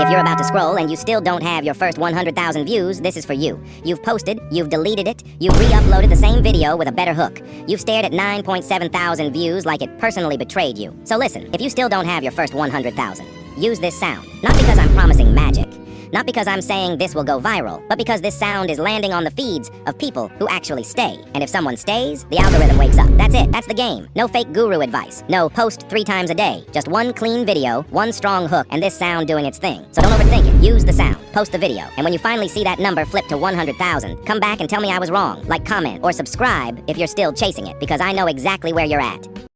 If you're about to scroll and you still don't have your first 100,000 views, this is for you. You've posted, you've deleted it, you've re-uploaded the same video with a better hook. You've stared at 9.7 thousand views like it personally betrayed you. So listen, if you still don't have your first 100,000, use this sound. Not because I'm promising magic. Not because I'm saying this will go viral, but because this sound is landing on the feeds of people who actually stay. And if someone stays, the algorithm wakes up. That's it. That's the game. No fake guru advice. No post 3 times a day. Just one clean video, one strong hook, and this sound doing its thing. So don't overthink it. Use the sound. Post the video. And when you finally see that number flip to 100,000, come back and tell me I was wrong. Like, comment, or subscribe if you're still chasing it, because I know exactly where you're at.